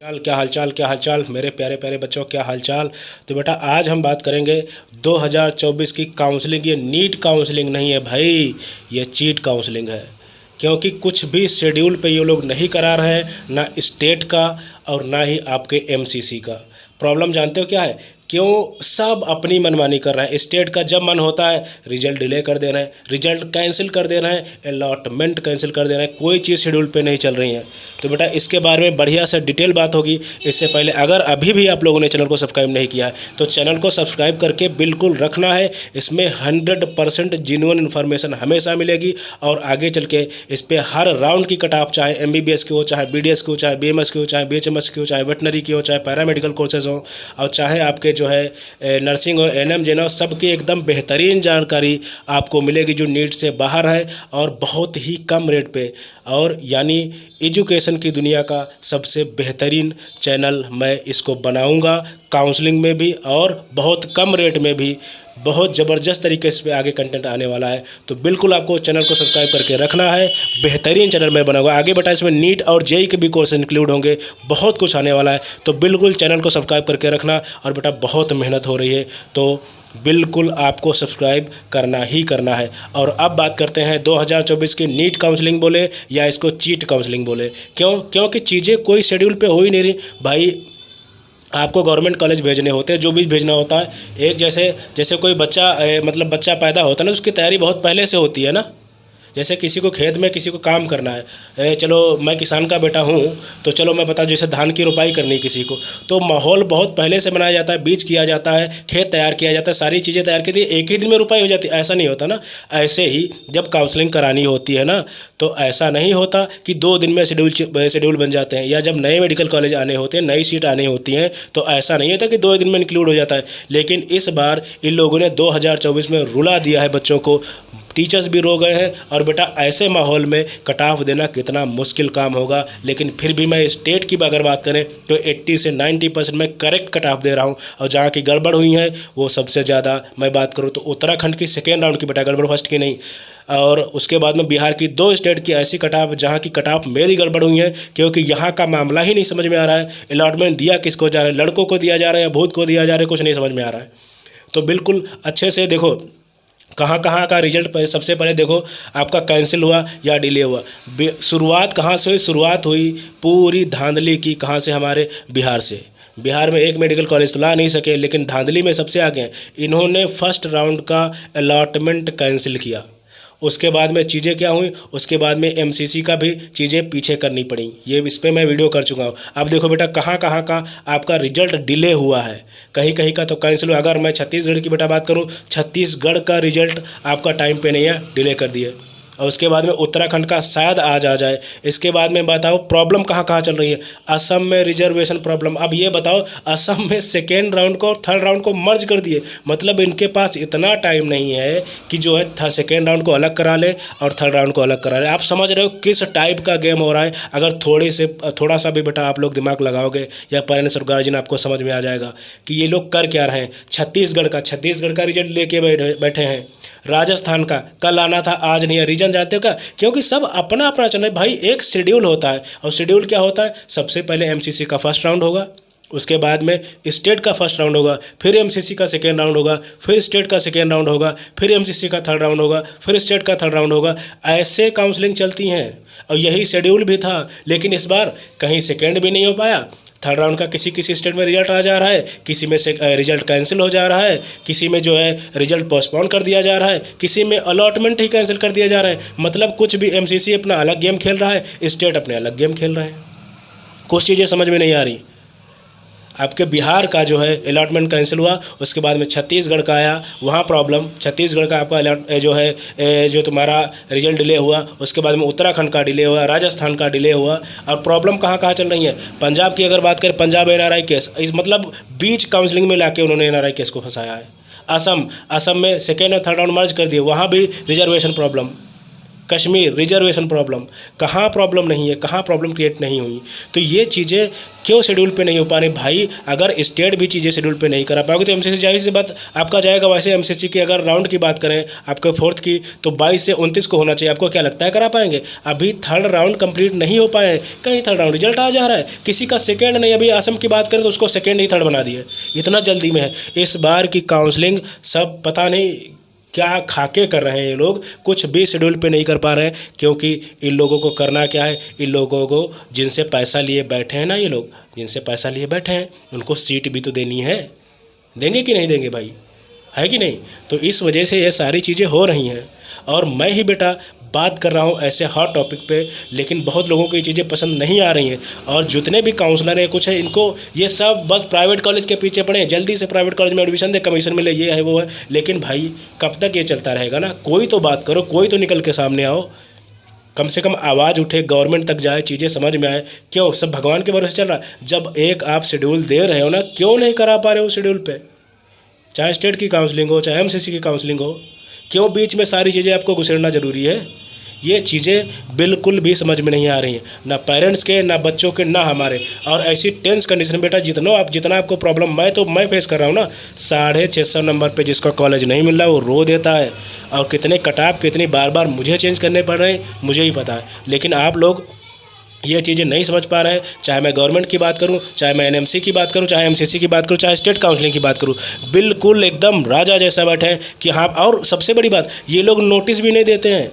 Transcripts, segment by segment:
क्या हालचाल मेरे प्यारे प्यारे बच्चों, क्या हालचाल। तो बेटा आज हम बात करेंगे 2024 की काउंसलिंग। ये नीट काउंसलिंग नहीं है भाई, ये चीट काउंसलिंग है। क्योंकि कुछ भी शेड्यूल पे ये लोग नहीं करा रहे हैं, ना स्टेट का और ना ही आपके एमसीसी का। प्रॉब्लम जानते हो क्या है? क्यों सब अपनी मनमानी कर रहे हैं। स्टेट का जब मन होता है रिजल्ट डिले कर दे रहे हैं, रिजल्ट कैंसिल कर दे रहे हैं, अलॉटमेंट कैंसिल कर दे रहे हैं, कोई चीज़ शेड्यूल पे नहीं चल रही है। तो बेटा इसके बारे में बढ़िया से डिटेल बात होगी। इससे पहले अगर अभी भी आप लोगों ने चैनल को सब्सक्राइब नहीं किया है तो चैनल को सब्सक्राइब करके बिल्कुल रखना है। इसमें 100% जिन्युइन इन्फॉर्मेशन हमेशा मिलेगी और आगे चल के इस पर हर राउंड की कट ऑफ, चाहे MBBS की हो, चाहे BDS की हो, चाहे BMS की हो, चाहे BHMS की हो, चाहे वेटनरी की हो, चाहे पैरामेडिकल कोर्सेज हो, और चाहे आपके जो है नर्सिंग हो, NM JNM, सबकी एकदम बेहतरीन जानकारी आपको मिलेगी जो नीट से बाहर है और बहुत ही कम रेट पे। और यानी एजुकेशन की दुनिया का सबसे बेहतरीन चैनल मैं इसको बनाऊंगा, काउंसलिंग में भी और बहुत कम रेट में भी। बहुत ज़बरदस्त तरीके से आगे कंटेंट आने वाला है, तो बिल्कुल आपको चैनल को सब्सक्राइब करके रखना है। बेहतरीन चैनल मैं बनाऊंगा आगे। बेटा इसमें नीट और JEE के भी कोर्स इंक्लूड होंगे, बहुत कुछ आने वाला है, तो बिल्कुल चैनल को सब्सक्राइब करके रखना। और बेटा बहुत मेहनत हो रही है, तो बिल्कुल आपको सब्सक्राइब करना ही करना है। और अब बात करते हैं 2024 की नीट काउंसलिंग बोले या इसको चीट काउंसलिंग बोले। क्योंकि चीज़ें कोई शेड्यूल पे हो ही नहीं रही भाई। आपको गवर्नमेंट कॉलेज भेजने होते हैं, जो भी भेजना होता है, एक जैसे जैसे कोई बच्चा मतलब बच्चा पैदा होता है ना, उसकी तैयारी बहुत पहले से होती है ना। जैसे किसी को खेत में किसी को काम करना है, चलो मैं किसान का बेटा हूँ तो चलो मैं बता, जैसे धान की रोपाई करनी है किसी को, तो माहौल बहुत पहले से बनाया जाता है, बीज किया जाता है, खेत तैयार किया जाता है, सारी चीज़ें तैयार की थी, एक ही दिन में रोपाई हो जाती है, ऐसा नहीं होता ना। ऐसे ही जब काउंसलिंग करानी होती है ना, तो ऐसा नहीं होता कि 2 दिन में शेड्यूल बन जाते हैं। या जब नए मेडिकल कॉलेज आने होते हैं, नई सीट आनी होती हैं, तो ऐसा नहीं होता कि 2 दिन में इंक्लूड हो जाता है। लेकिन इस बार इन लोगों ने 2024 में रुला दिया है बच्चों को, टीचर्स भी रो गए हैं। और बेटा ऐसे माहौल में कट ऑफ देना कितना मुश्किल काम होगा। लेकिन फिर भी मैं स्टेट की अगर बात करें तो 80 से 90% मैं करेक्ट कट ऑफ दे रहा हूँ। और जहाँ की गड़बड़ हुई है वो सबसे ज़्यादा मैं बात करूँ तो उत्तराखंड की सेकेंड राउंड की बेटा गड़बड़, फर्स्ट की नहीं। और उसके बाद में बिहार की 2 स्टेट की ऐसी कट ऑफ जहाँ की कट ऑफ मेरी गड़बड़ हुई है, क्योंकि यहाँ का मामला ही नहीं समझ में आ रहा है। अलॉटमेंट दिया किसको जा रहा है, लड़कों को दिया जा रहा है या भूत को दिया जा रहा है, कुछ नहीं समझ में आ रहा है। तो बिल्कुल अच्छे से देखो कहाँ कहाँ का रिजल्ट। सबसे पहले देखो आपका कैंसिल हुआ या डिले हुआ। शुरुआत कहाँ से हुई? शुरुआत हुई पूरी धांधली की, कहाँ से? हमारे बिहार से। बिहार में एक मेडिकल कॉलेज तो ला नहीं सके, लेकिन धांधली में सबसे आगे हैं। इन्होंने फर्स्ट राउंड का अलॉटमेंट कैंसिल किया। उसके बाद में चीज़ें क्या हुई, उसके बाद में MCC का भी चीज़ें पीछे करनी पड़ी। ये इस पर मैं वीडियो कर चुका हूँ। अब देखो बेटा कहाँ कहाँ का आपका रिजल्ट डिले हुआ है, कहीं कहीं का तो कैंसिल हुआ। अगर मैं छत्तीसगढ़ की बेटा बात करूँ, छत्तीसगढ़ का रिजल्ट आपका टाइम पे नहीं है, डिले कर दिए। और उसके बाद में उत्तराखंड का शायद आज आ जाए। इसके बाद में बताओ प्रॉब्लम कहाँ कहाँ चल रही है। असम में रिजर्वेशन प्रॉब्लम। अब ये बताओ असम में सेकेंड राउंड को और थर्ड राउंड को मर्ज कर दिए। मतलब इनके पास इतना टाइम नहीं है कि जो है सेकेंड राउंड को अलग करा ले और थर्ड राउंड को अलग करा ले। आप समझ रहे हो किस टाइप का गेम हो रहा है। अगर थोड़ा सा भी बेटा आप लोग दिमाग लगाओगे या पेरेंट्स और गार्जियन, आपको समझ में आ जाएगा कि ये लोग कर क्या रहे हैं। छत्तीसगढ़ का रिजल्ट लेके बैठे हैं। राजस्थान का कल आना था, आज नहीं है। रीजन जानते हो क्या? क्योंकि सब अपना अपना चल रहा है भाई। एक शेड्यूल होता है, और शेड्यूल क्या होता है? सबसे पहले MCC का फर्स्ट राउंड होगा, उसके बाद में स्टेट का फर्स्ट राउंड होगा, फिर MCC का सेकेंड राउंड होगा, फिर स्टेट का सेकेंड राउंड होगा, फिर MCC का थर्ड राउंड होगा, फिर स्टेट का थर्ड राउंड होगा। ऐसे काउंसलिंग चलती हैं और यही शेड्यूल भी था। लेकिन इस बार कहीं सेकेंड भी नहीं हो पाया। थर्ड राउंड का किसी किसी स्टेट में रिजल्ट आ जा रहा है, किसी में से रिजल्ट कैंसिल हो जा रहा है, किसी में जो है रिजल्ट पोस्टपोन कर दिया जा रहा है, किसी में अलॉटमेंट ही कैंसिल कर दिया जा रहा है। मतलब कुछ भी MCC अपना अलग गेम खेल रहा है, स्टेट अपने अलग गेम खेल रहा है। कुछ चीज़ें समझ में नहीं आ रही। आपके बिहार का जो है अलॉटमेंट कैंसिल हुआ, उसके बाद में छत्तीसगढ़ का आया, वहाँ प्रॉब्लम। छत्तीसगढ़ का आपका जो है जो तुम्हारा रिजल्ट डिले हुआ, उसके बाद में उत्तराखंड का डिले हुआ, राजस्थान का डिले हुआ। और प्रॉब्लम कहाँ कहाँ चल रही है। पंजाब की अगर बात करें, पंजाब NRI केस, इस मतलब बीच काउंसलिंग में लाके उन्होंने NRI केस को फंसाया है। असम में सेकेंड और थर्ड राउंड मर्ज कर दिए, वहाँ भी reservation problem. Kashmir reservation problem, कहाँ प्रॉब्लम नहीं है, कहाँ प्रॉब्लम क्रिएट नहीं हुई। तो ये चीज़ें क्यों शेड्यूल पे नहीं हो पा रही भाई? अगर स्टेट भी चीज़ें शेड्यूल पे नहीं करा पाओगे तो एमसीसी जाहिर सी बात आपका जाएगा। वैसे एमसीसी की अगर राउंड की बात करें आपके 4th की तो 22 से 29 को होना चाहिए। आपको क्या लगता है करा पाएंगे? अभी 3rd राउंड कंप्लीट नहीं हो पाए, कहीं 3rd राउंड रिजल्ट आ जा रहा है, किसी का 2nd नहीं। अभी असम की बात करें तो उसको 2nd ही 3rd बना दिए, इतना जल्दी में है। इस बार की काउंसलिंग सब पता नहीं क्या खाके कर रहे हैं ये लोग, कुछ भी शेड्यूल पे नहीं कर पा रहे हैं। क्योंकि इन लोगों को करना क्या है, इन लोगों को जिनसे पैसा लिए बैठे हैं ना, ये लोग जिनसे पैसा लिए बैठे हैं उनको सीट भी तो देनी है। देंगे कि नहीं देंगे भाई, है कि नहीं? तो इस वजह से ये सारी चीज़ें हो रही हैं। और मैं ही बेटा बात कर रहा हूँ ऐसे हॉट टॉपिक पे, लेकिन बहुत लोगों को ये चीज़ें पसंद नहीं आ रही हैं। और जितने भी काउंसलर हैं कुछ है, इनको ये सब बस प्राइवेट कॉलेज के पीछे पड़े हैं, जल्दी से प्राइवेट कॉलेज में एडमिशन दे, कमीशन मिले, ये है वो है। लेकिन भाई कब तक ये चलता रहेगा ना? कोई तो बात करो, कोई तो निकल के सामने आओ, कम से कम आवाज़ उठे, गवर्नमेंट तक जाए, चीज़ें समझ में आए। क्यों सब भगवान के भरोसे चल रहा है? जब एक आप शेड्यूल दे रहे हो ना, क्यों नहीं करा पा रहे हो शेड्यूल पे? चाहे स्टेट की काउंसलिंग हो, चाहे एमसीसी की काउंसलिंग हो, क्यों बीच में सारी चीज़ें आपको घुसेड़ना ज़रूरी है? ये चीज़ें बिल्कुल भी समझ में नहीं आ रही हैं, ना पेरेंट्स के, ना बच्चों के, ना हमारे। और ऐसी टेंस कंडीशन बेटा जितना आपको प्रॉब्लम मैं फेस कर रहा हूँ ना, 650 नंबर पे जिसका कॉलेज नहीं मिल रहा वो रो देता है। और कितने कटाप, कितनी बार बार मुझे चेंज करने पड़ रहे हैं, मुझे ही पता है। लेकिन आप लोग ये चीज़ें नहीं समझ पा रहे हैं। चाहे मैं गवर्नमेंट की बात करूं, चाहे मैं एनएमसी की बात करूं, चाहे एमसीसी की बात करूं, चाहे स्टेट काउंसलिंग की बात करूं, बिल्कुल एकदम राजा जैसा बैठे हैं कि हाँ। और सबसे बड़ी बात, ये लोग नोटिस भी नहीं देते हैं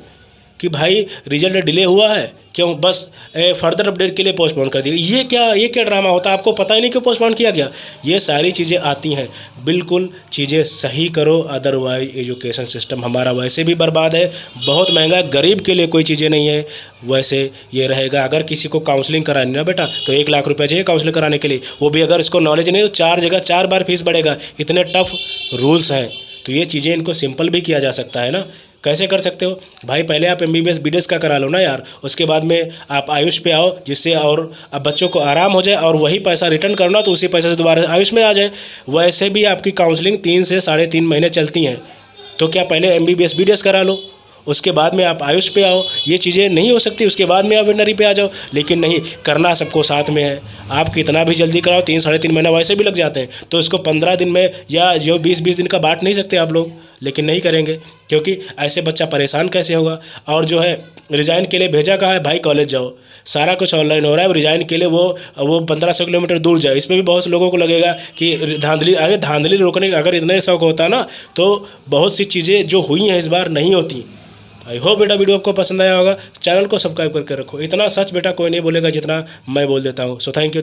कि भाई रिजल्ट डिले हुआ है, क्यों बस फर्दर अपडेट के लिए पोस्टपोन कर दिया। ये क्या ड्रामा होता है? आपको पता ही नहीं क्यों पोस्टपोन किया गया। ये सारी चीज़ें आती हैं। बिल्कुल चीज़ें सही करो, अदरवाइज एजुकेशन सिस्टम हमारा वैसे भी बर्बाद है, बहुत महंगा है, गरीब के लिए कोई चीज़ें नहीं है। वैसे ये रहेगा, अगर किसी को काउंसलिंग करानी ना बेटा तो 1 लाख रुपये चाहिए काउंसलिंग कराने के लिए, वो भी अगर इसको नॉलेज नहीं तो 4 जगह 4 बार फीस बढ़ेगा। इतने टफ रूल्स हैं। तो ये चीज़ें इनको सिंपल भी किया जा सकता है ना। कैसे कर सकते हो भाई? पहले आप एमबीबीएस बीडीएस का करा लो ना यार, उसके बाद में आप आयुष पे आओ, जिससे और अब बच्चों को आराम हो जाए, और वही पैसा रिटर्न करना तो उसी पैसे से दोबारा आयुष में आ जाए। वैसे भी आपकी काउंसलिंग 3 से 3.5 महीने चलती हैं, तो क्या पहले एमबीबीएस बीडीएस करा लो, उसके बाद में आप आयुष पे आओ। ये चीज़ें नहीं हो सकती, उसके बाद में आप वेटनरी पे आ जाओ। लेकिन नहीं, करना सबको साथ में है। आप कितना भी जल्दी कराओ, 3 साढ़े 3 महीना वैसे भी लग जाते हैं, तो इसको 15 दिन में या जो 20 दिन का बांट नहीं सकते आप लोग। लेकिन नहीं करेंगे, क्योंकि ऐसे बच्चा परेशान कैसे होगा। और जो है रिज़ाइन के लिए भेजा कहाँ है भाई? कॉलेज जाओ, सारा कुछ ऑनलाइन हो रहा है। अब रिज़ाइन के लिए वो 1500 किलोमीटर दूर जाए, इसमें भी बहुत से लोगों को लगेगा कि धांधली। अरे धांधली रोकने का अगर इतना शौक होता ना तो बहुत सी चीज़ें जो हुई हैं इस बार नहीं होती। आई होप बेटा वीडियो आपको पसंद आया होगा। चैनल को सब्सक्राइब करके रखो। इतना सच बेटा कोई नहीं बोलेगा जितना मैं बोल देता हूँ। So thank you.